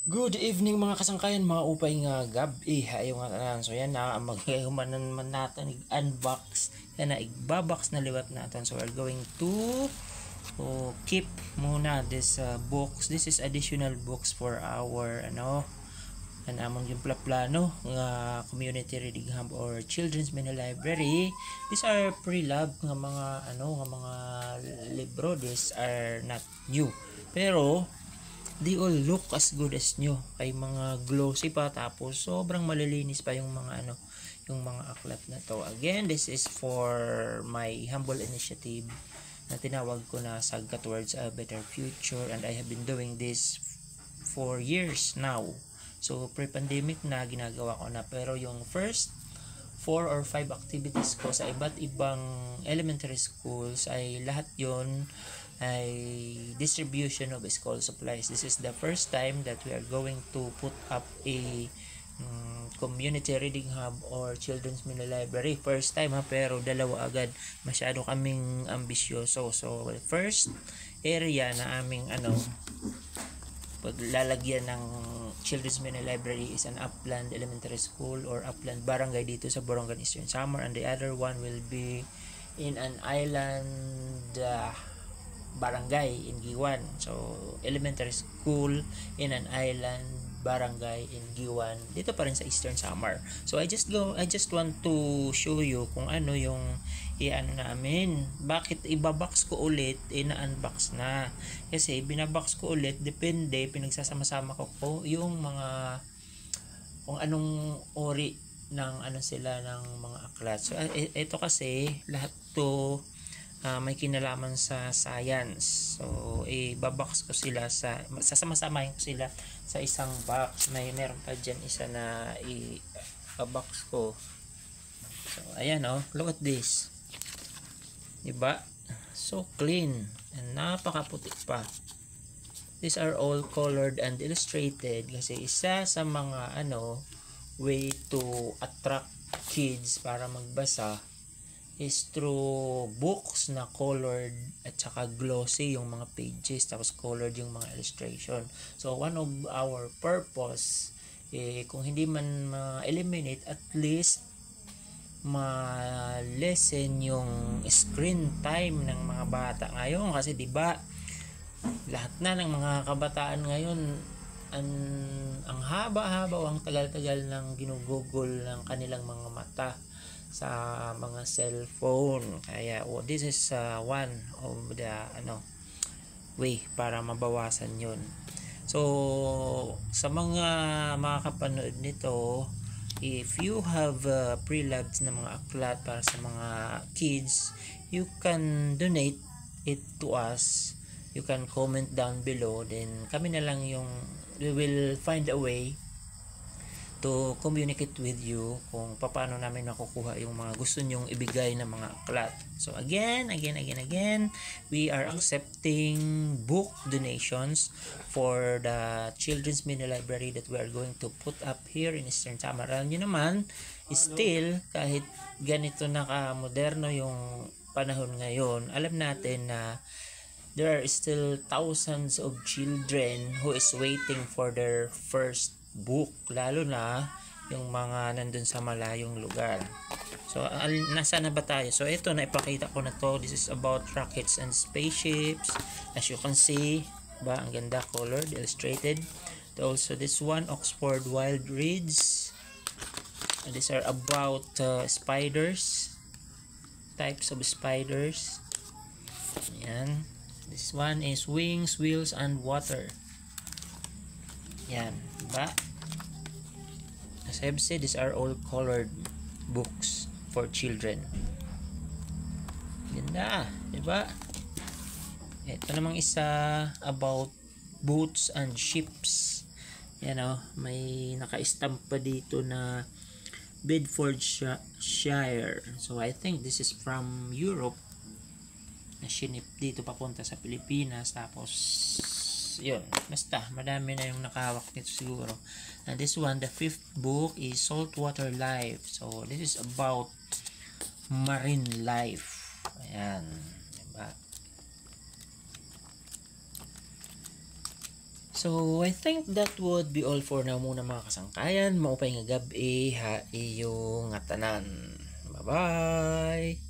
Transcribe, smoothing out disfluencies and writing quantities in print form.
Good evening mga kasangkayan, mga upay nga gabi. Ayaw nga tanan. So yan na, maghumanan man natin unbox. Yan na, igbabox na liwat natin. So we're going to keep muna this box. This is additional box for our among yung plano nga community reading hub or children's mini library. These are pre-lab nga mga libro. These are not new. Pero they all look as good as new, kay mga glossy pa, tapos sobrang malilinis pa yung mga aklat na to. Again, this is for my humble initiative na tinawag ko na Sagka Towards a Better Future, and I have been doing this for years now. So pre-pandemic na ginagawa ko na, pero yung first 4 or 5 activities ko sa iba't ibang elementary schools ay lahat yon ay distribution of school supplies. This is the first time that we are going to put up a community reading hub or children's mini library. First time pero dalawa agad. Masyado kaming ambisyoso. So first area na aming paglalagyan ng children's mini library is an Upland Elementary School or Upland Barangay dito sa Borongan Eastern Samar, and the other one will be in an island barangay in Giwan. So elementary school in an island barangay in Giwan, dito pa rin sa Eastern Samar. So I just want to show you kung ano yung namin. Bakit ibabox ko ulit, na-unbox na. Kasi binabox ko ulit, depende, pinagsasama-sama ko yung mga kung anong ori ng sila ng mga aklat. So ito kasi lahat to may kinalaman sa science. So ibabox ko sila sasama-samahin ko sila sa isang box. Meron pa dyan isa na i-box ko. So ayan look at this. Diba? So clean and napakaputi pa. These are all colored and illustrated kasi isa sa mga way to attract kids para magbasa is through books na colored at saka glossy yung mga pages, tapos colored yung mga illustration. So one of our purpose, kung hindi man ma-eliminate, at least ma-lessen yung screen time ng mga bata ngayon. Kasi diba lahat na ng mga kabataan ngayon ang haba-haba o ang tagal-tagal ng ginugugol ng kanilang mga mata sa mga cellphone. Kaya this is one of the way para mabawasan yun. So sa mga makakapanood nito, if you have pre-loved na mga aklat para sa mga kids, you can donate it to us. You can comment down below, then kami na lang we will find a way to communicate with you kung paano namin makukuha yung mga gusto nyong ibigay na mga aklat. So again, we are accepting book donations for the children's mini library that we are going to put up here in Eastern Samar. Alam nyo naman, still, kahit ganito naka-moderno yung panahon ngayon, alam natin na there are still thousands of children who is waiting for their first book, lalo na yung mga nandun sa malayong lugar. So nasa na ba tayo? So ito, naipakita ko na to. This is about rockets and spaceships. As you can see, ang ganda, colored, illustrated. Also this one, Oxford Wild Reads. And these are about spiders, types of spiders. Yan. This one is Wings, Wheels, and Water. Yan, diba? As I've said, these are all colored books for children. Ganda, diba? Ito namang isa about boats and ships. Yan may naka-stamp pa dito na Bedfordshire. So I think this is from Europe, na shinip dito papunta sa Pilipinas. Tapos yun, basta madami na yung nakahawak nito siguro. And this one, the 5th book, is Saltwater Life. So this is about marine life. Ayan, diba? So, I think that would be all for now muna mga kasangkayan. Maupay nga gabi ha iyong nga tanan. Bye-bye!